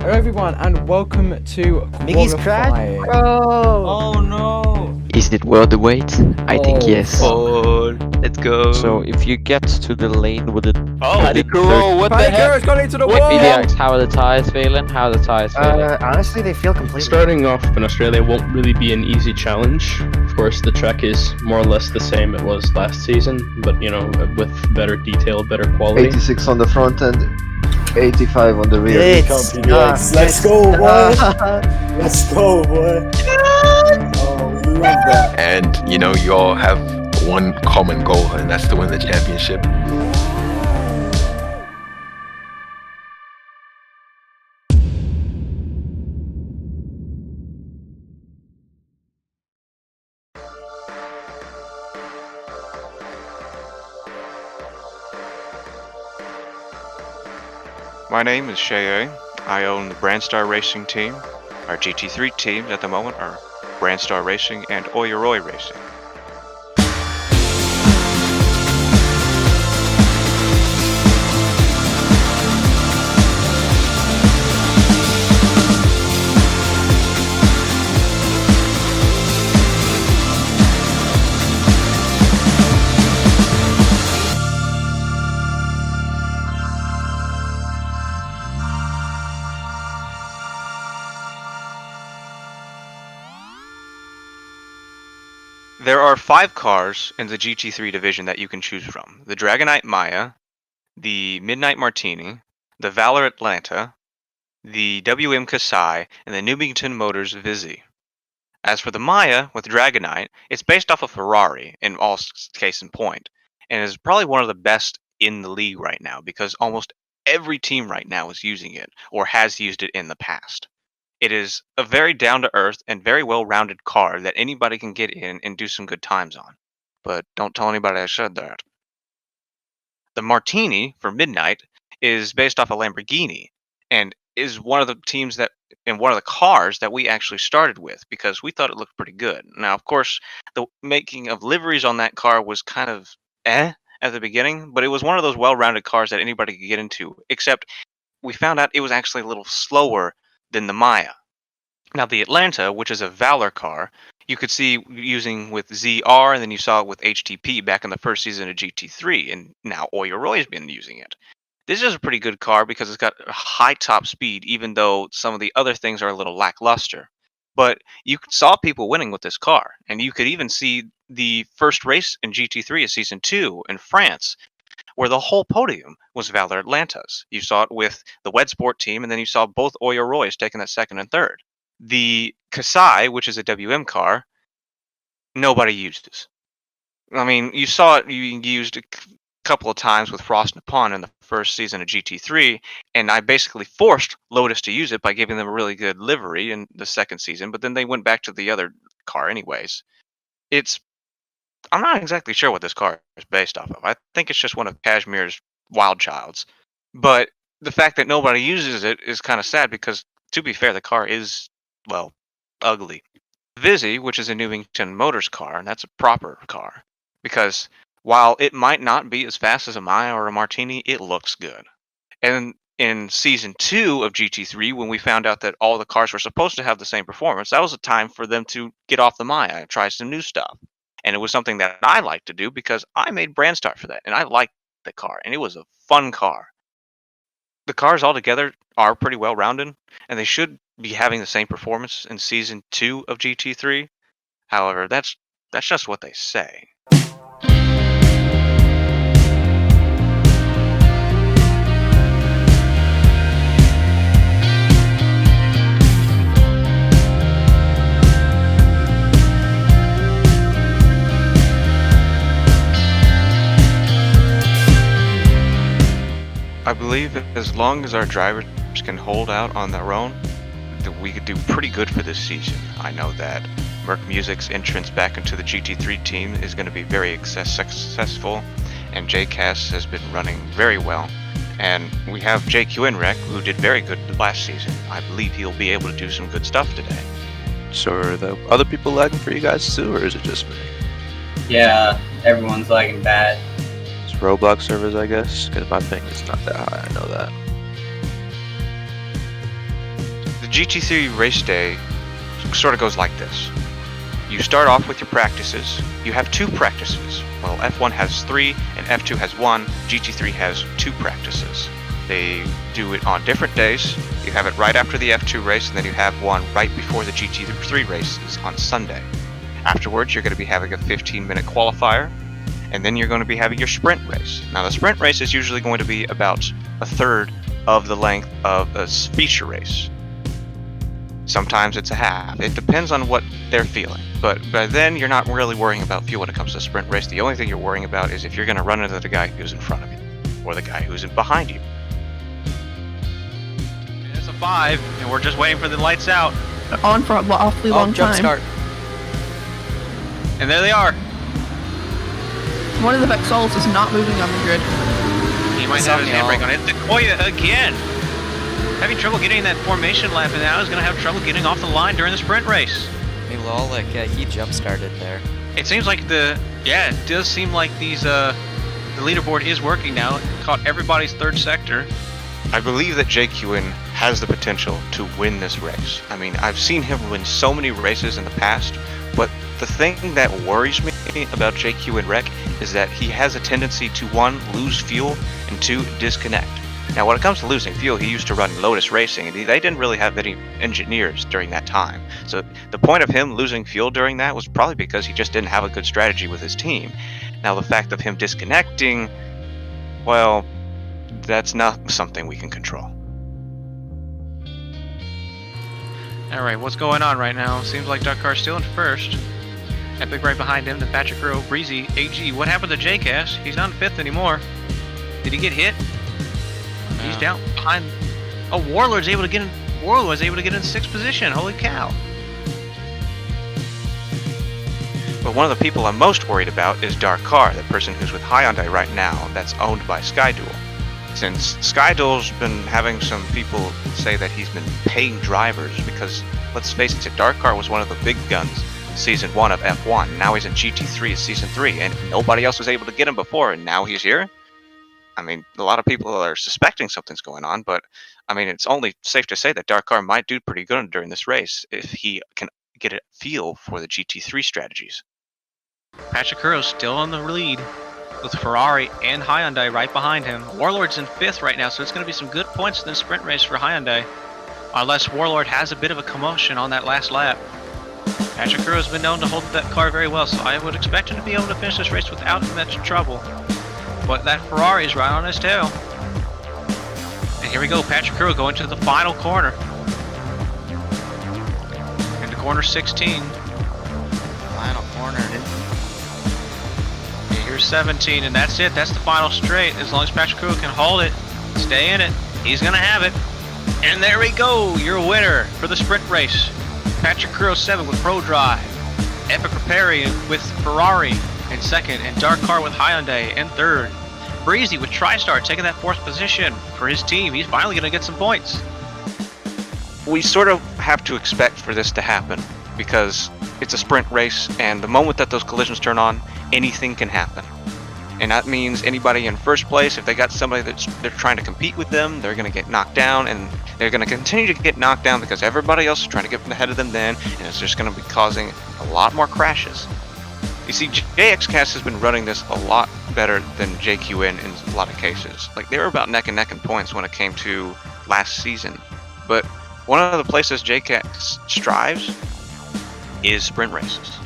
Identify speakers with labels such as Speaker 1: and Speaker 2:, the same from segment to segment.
Speaker 1: Hello everyone and welcome to
Speaker 2: Miggy's
Speaker 1: qualifying.
Speaker 2: crash. Oh.
Speaker 3: Oh no!
Speaker 4: Is it worth the wait? I think yes.
Speaker 1: fuck.
Speaker 3: Oh, let's go.
Speaker 4: So if you get to the lane with it,
Speaker 3: Paddy Kuro, what the
Speaker 1: Paddy
Speaker 3: heck?
Speaker 1: Kuro's gone into the
Speaker 3: What
Speaker 1: wall!
Speaker 4: BDX, how are the tires feeling? How are the tires feeling?
Speaker 2: Honestly, they feel completely.
Speaker 5: Starting off in Australia won't really be an easy challenge. Of course, the track is more or less the same it was last season, but with better detail, better quality.
Speaker 6: 86 on the front end, 85 on the rear.
Speaker 2: It's
Speaker 7: PDX. Let's go, boy. Let's go, boy. Oh, we love that.
Speaker 8: And you all have one common goal, and that's to win the championship.
Speaker 9: My name is Shea. I own the Brandstar Racing team. Our GT3 teams at the moment are Brandstar Racing and Oyaroi Racing. There are 5 cars in the GT3 division that you can choose from. The Dragonite Maya, the Midnight Martini, the Valor Atlanta, the WM Kasai, and the Newington Motors Vizzy. As for the Maya with Dragonite, it's based off of Ferrari in all case in point, and is probably one of the best in the league right now because almost every team right now is using it or has used it in the past. It is a very down-to-earth and very well-rounded car that anybody can get in and do some good times on. But don't tell anybody I said that. The Martini for Midnight is based off a Lamborghini and is one of the teams that and one of the cars that we actually started with because we thought it looked pretty good. Now, of course, the making of liveries on that car was kind of at the beginning, but it was one of those well-rounded cars that anybody could get into, except we found out it was actually a little slower than the Maya. Now the Atlanta, which is a Valor car, you could see using with ZR, and then you saw it with HTP back in the first season of GT3, and now Oyaroi been using it. This is a pretty good car because it's got a high top speed, even though some of the other things are a little lackluster. But you saw people winning with this car, and you could even see the first race in GT3 of Season 2 in France, where the whole podium was Valor Atlantas. You saw it with the Wed Sport team, and then you saw both Oyaroi taking that second and third. The Kasai, which is a WM car, nobody uses. I mean, you saw it used a couple of times with Frost Nippon in the first season of GT3, and I basically forced Lotus to use it by giving them a really good livery in the second season, but then they went back to the other car anyways. I'm not exactly sure what this car is based off of. I think it's just one of Kashmir's wild childs. But the fact that nobody uses it is kind of sad because, to be fair, the car is, well, ugly. Vizzy, which is a Newington Motors car, and that's a proper car, because while it might not be as fast as a Maya or a Martini, it looks good. And in Season 2 of GT3, when we found out that all the cars were supposed to have the same performance, that was a time for them to get off the Maya and try some new stuff. And it was something that I like to do because I made Brandstar for that, and I liked the car, and it was a fun car. The cars altogether are pretty well rounded, and they should be having the same performance in Season 2 of GT3. However, that's just what they say. I believe that as long as our drivers can hold out on their own, that we could do pretty good for this season. I know that Merc Music's entrance back into the GT3 team is going to be very successful, and JCAS has been running very well. And we have JQNREC, who did very good last season. I believe he'll be able to do some good stuff today.
Speaker 10: So are the other people lagging for you guys too, or is it just me?
Speaker 3: Yeah, everyone's lagging bad.
Speaker 10: It's Roblox servers, I guess, because my ping is not that high, I know that.
Speaker 9: GT3 race day sort of goes like this. You start off with your practices. You have 2 practices. Well, F1 has 3 and F2 has 1. GT3 has 2 practices. They do it on different days. You have it right after the F2 race, and then you have one right before the GT3 races on Sunday. Afterwards, you're going to be having a 15-minute qualifier, and then you're going to be having your sprint race. Now, the sprint race is usually going to be about a third of the length of a feature race. Sometimes it's a half. It depends on what they're feeling. But by then, you're not really worrying about fuel when it comes to a sprint race. The only thing you're worrying about is if you're going to run into the guy who's in front of you, or the guy who's behind you.
Speaker 11: It's a 5, and we're just waiting for the lights out.
Speaker 12: On for an awfully long
Speaker 1: jump
Speaker 12: time.
Speaker 1: start.
Speaker 11: And there they are.
Speaker 12: One of the Vexols is not moving on the grid.
Speaker 11: He might have his handbrake on it. Decoya again. Having trouble getting that formation lap, and now is going to have trouble getting off the line during the sprint race.
Speaker 2: Hey, Lolik, he jump started there.
Speaker 11: It seems like it does seem like the leaderboard is working now. It caught everybody's third sector.
Speaker 9: I believe that JQN has the potential to win this race. I mean, I've seen him win so many races in the past, but the thing that worries me about JQN Rec is that he has a tendency to 1, lose fuel, and 2, disconnect. Now, when it comes to losing fuel, he used to run Lotus Racing, and they didn't really have any engineers during that time. So the point of him losing fuel during that was probably because he just didn't have a good strategy with his team. Now, the fact of him disconnecting, well, that's not something we can control.
Speaker 11: Alright, what's going on right now? Seems like Darkcar's still in first. Epic right behind him, then Patrick Rowe, Breezy, AG. What happened to JCash? He's not in 5th anymore. Did he get hit? He's down behind. Oh, Warlord's able to get in. Warlord's able to get in 6th position. Holy cow!
Speaker 9: But one of the people I'm most worried about is Darkcar, the person who's with Hyundai right now, that's owned by Skyduel. Since Skyduel's been having some people say that he's been paying drivers because, let's face it, Darkcar was one of the big guns in Season 1 of F1. Now he's in GT3 Season 3, and nobody else was able to get him before, and now he's here? I mean, a lot of people are suspecting something's going on, but I mean, it's only safe to say that Darkcar might do pretty good during this race if he can get a feel for the GT3 strategies.
Speaker 11: Patrick Curro's still on the lead with Ferrari and Hyundai right behind him. Warlord's in 5th right now, so it's going to be some good points in the sprint race for Hyundai. Unless Warlord has a bit of a commotion on that last lap. Patrick Curro's been known to hold that car very well, so I would expect him to be able to finish this race without much trouble. But that Ferrari is right on his tail. And here we go, Patrick Currow going to the final corner. Into corner 16.
Speaker 2: Final corner.
Speaker 11: Here's 17, and that's it. That's the final straight. As long as Patrick Currow can hold it, stay in it, he's going to have it. And there we go, your winner for the sprint race. Patrick Currow 7 with Pro Drive. Epic Repari with Ferrari in 2nd, and Darkcar with Hyundai in 3rd. Breezy with TriStar taking that 4th position for his team. He's finally going to get some points.
Speaker 9: We sort of have to expect for this to happen because it's a sprint race, and the moment that those collisions turn on, anything can happen. And that means anybody in first place, if they got somebody they're trying to compete with them, they're going to get knocked down, and they're going to continue to get knocked down because everybody else is trying to get ahead of them then, and it's just going to be causing a lot more crashes. You see, JXCast has been running this a lot better than JQN in a lot of cases. Like, they were about neck and neck in points when it came to last season. But one of the places JCast strives is sprint races.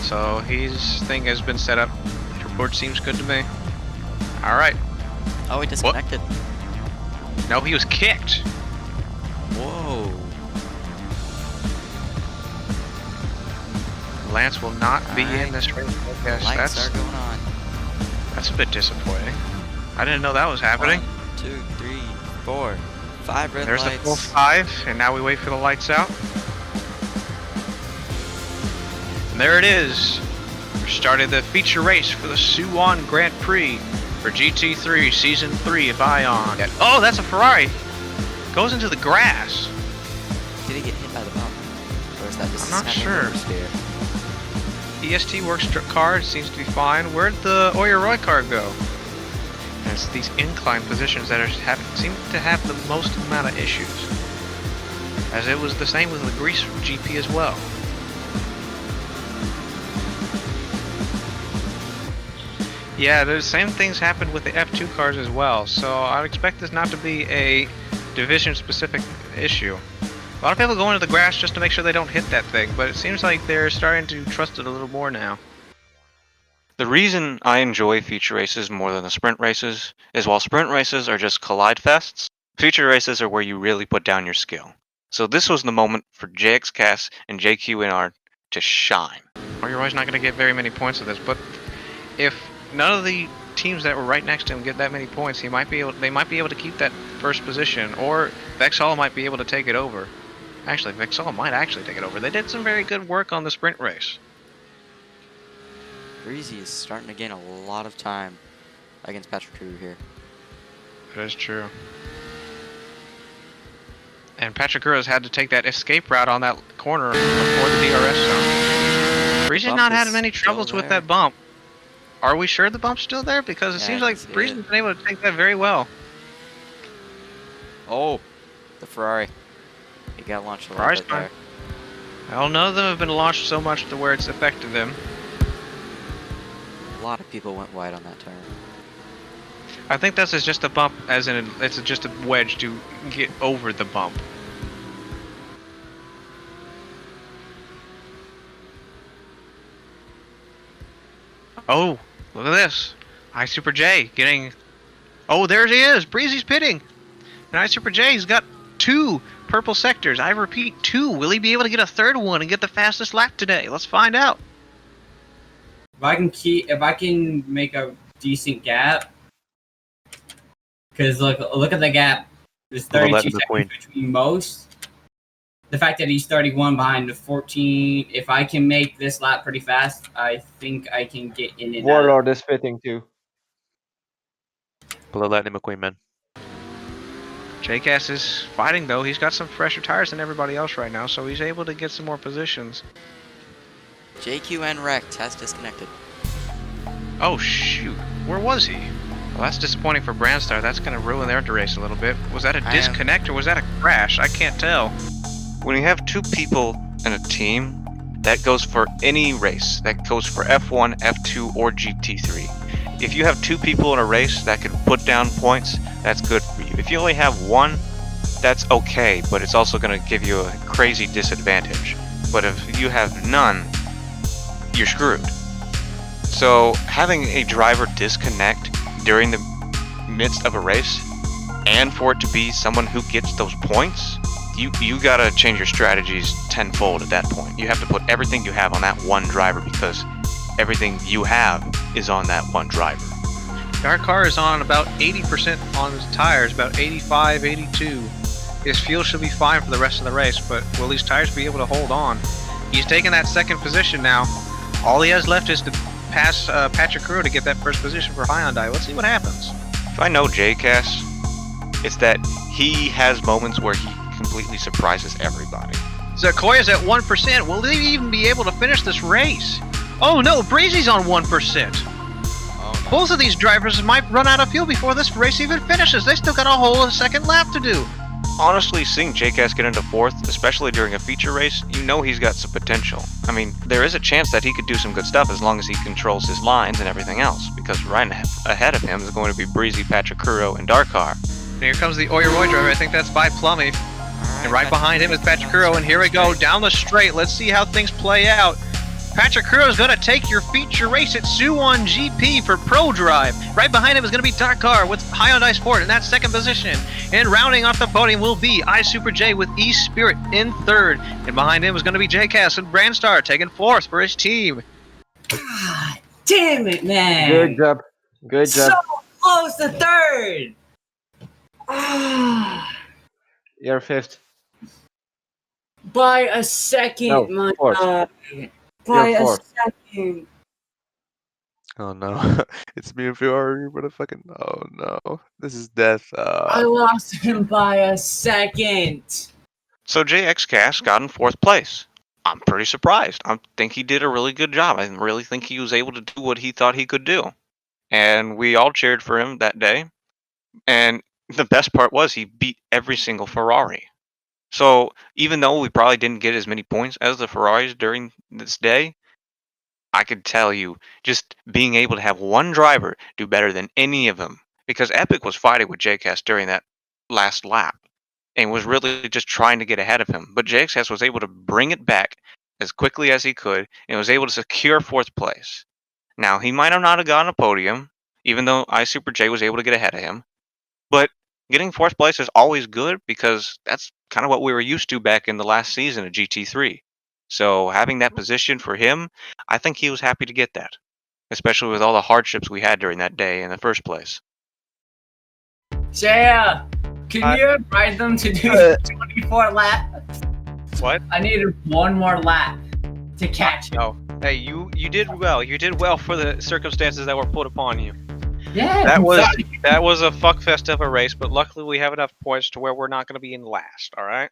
Speaker 11: So his thing has been set up. The report seems good to me. Alright.
Speaker 2: Oh, he disconnected.
Speaker 11: No, he was kicked.
Speaker 2: Whoa.
Speaker 11: Lance will not be in this race. Yes,
Speaker 2: Lights are going on.
Speaker 11: That's a bit disappointing. I didn't know that was happening.
Speaker 2: 1, 2, 3, 4, 5 red
Speaker 11: There's
Speaker 2: lights.
Speaker 11: the full 5, and now we wait for the lights out. And there it is. We started the feature race for the Suwon Grand Prix for GT3 Season 3 of Ion. Oh, that's a Ferrari. Goes into the grass.
Speaker 2: Did he get hit by the bump? Or is that just
Speaker 11: I'm not
Speaker 2: snapping
Speaker 11: sure.
Speaker 2: oversteer?
Speaker 11: EST works car seems to be fine. Where'd the Oya Roy car go? It's these incline positions that seem to have the most amount of issues. As it was the same with the Greece GP as well. Yeah, the same things happened with the F2 cars as well, so I'd expect this not to be a division-specific issue. A lot of people go into the grass just to make sure they don't hit that thing, but it seems like they're starting to trust it a little more now.
Speaker 9: The reason I enjoy feature races more than the sprint races is while sprint races are just collide fests, feature races are where you really put down your skill. So this was the moment for JXCast and JQNR to shine.
Speaker 11: Well, you're always not going to get very many points of this, but if none of the teams that were right next to him get that many points, they might be able to keep that first position, or Vexhall might be able to take it over. Actually, Vexhall might actually take it over. They did some very good work on the sprint race.
Speaker 2: Breezy is starting to gain a lot of time against Patrick Crew here.
Speaker 11: That is true. And Patrick Crew has had to take that escape route on that corner before the DRS zone. Breezy's not had many troubles with that bump. Are we sure the bump's still there? Because it seems like Breezy's been able to take that very well.
Speaker 2: Oh, the Ferrari. He got launched a little
Speaker 11: Ferrari's
Speaker 2: bit there.
Speaker 11: Well, none of them have been launched so much to where it's affected them.
Speaker 2: A lot of people went wide on that turn.
Speaker 11: I think this is just a bump, as in it's just a wedge to get over the bump. Oh, look at this. iSuper J getting... Oh, there he is. Breezy's pitting. And iSuper J's got 2 purple sectors. I repeat, 2. Will he be able to get a third one and get the fastest lap today? Let's find out.
Speaker 3: If I can make a decent gap, because look at the gap. There's 32 seconds between most. The fact that he's 31 behind the 14. If I can make this lap pretty fast, I think I can get in and
Speaker 6: Warlord is fitting too.
Speaker 10: Below Lightning McQueen, man.
Speaker 11: JCast is fighting though. He's got some fresher tires than everybody else right now, so he's able to get some more positions.
Speaker 2: JQN Wrecked has disconnected.
Speaker 11: Oh shoot, where was he? Well, that's disappointing for Brandstar. That's going to ruin their race a little bit. Was that a disconnect or was that a crash? I can't tell.
Speaker 9: When you have 2 people in a team, that goes for any race. That goes for F1, F2, or GT3. If you have 2 people in a race that can put down points, that's good for you. If you only have 1, that's okay, but it's also going to give you a crazy disadvantage. But if you have none, you're screwed. So having a driver disconnect during the midst of a race, and for it to be someone who gets those points, you gotta change your strategies tenfold at that point. You have to put everything you have on that one driver, because everything you have is on that one driver.
Speaker 11: Our car is on about 80% on his tires, about 85, 82. His fuel should be fine for the rest of the race, but will these tires be able to hold on? He's taking that second position now. All he has left is to pass Patrick Crew to get that first position for Hyundai. Let's see what happens.
Speaker 9: If I know JCast, it's that he has moments where he completely surprises everybody.
Speaker 11: Zakoya's at 1%. Will they even be able to finish this race? Oh no, Breezy's on 1%.
Speaker 2: Oh, no.
Speaker 11: Both of these drivers might run out of fuel before this race even finishes. They still got a whole second lap to do.
Speaker 9: Honestly, seeing JCast get into 4th, especially during a feature race, you know he's got some potential. I mean, there is a chance that he could do some good stuff as long as he controls his lines and everything else, because right ahead of him is going to be Breezy, Patrick Kuro, and Darkar.
Speaker 11: And here comes the Oyeroy driver. I think that's by Plummy. And right behind him is Patrick Kuro, and here we go, down the straight. Let's see how things play out. Patrick Kuro is going to take your feature race at Suwon GP for Pro Drive. Right behind him is going to be Darkar with Hyundai Sport in that second position. And rounding off the podium will be iSuper J with E-Spirit in 3rd. And behind him is going to be JCast and Brandstar taking 4th for his team.
Speaker 3: God damn it, man.
Speaker 6: Good job. Good job.
Speaker 3: So close to 3rd.
Speaker 6: You're 5th.
Speaker 3: By a second,
Speaker 6: No,
Speaker 3: my
Speaker 6: 4th.
Speaker 3: God. By
Speaker 6: You're
Speaker 3: a
Speaker 6: 4th.
Speaker 3: second.
Speaker 10: Oh no. It's me and Ferrari, what a fucking... Oh no. This is death.
Speaker 3: I lost him by a second.
Speaker 9: So JXCast got in 4th place. I'm pretty surprised. I think he did a really good job. I really think he was able to do what he thought he could do. and we all cheered for him that day. And the best part was he beat every single Ferrari. So even though we probably didn't get as many points as the Ferraris during this day, I could tell you, just being able to have one driver do better than any of them, because Epic was fighting with JCast during that last lap and was really just trying to get ahead of him. But JCast was able to bring it back as quickly as he could and was able to secure 4th place. Now, he might have not have gotten a podium, even though iSuperJ was able to get ahead of him. But getting 4th place is always good because that's kind of what we were used to back in the last season of GT3. So having that position for him, I think he was happy to get that, especially with all the hardships we had during that day in the first place.
Speaker 3: Shaya, can you advise them to do 24 laps?
Speaker 9: What?
Speaker 3: I needed one more lap to catch him.
Speaker 11: Oh, hey, you did well. You did well for the circumstances that were put upon you.
Speaker 3: Yeah,
Speaker 11: That was a fuckfest of a race, but luckily we have enough points to where we're not going to be in last. All right.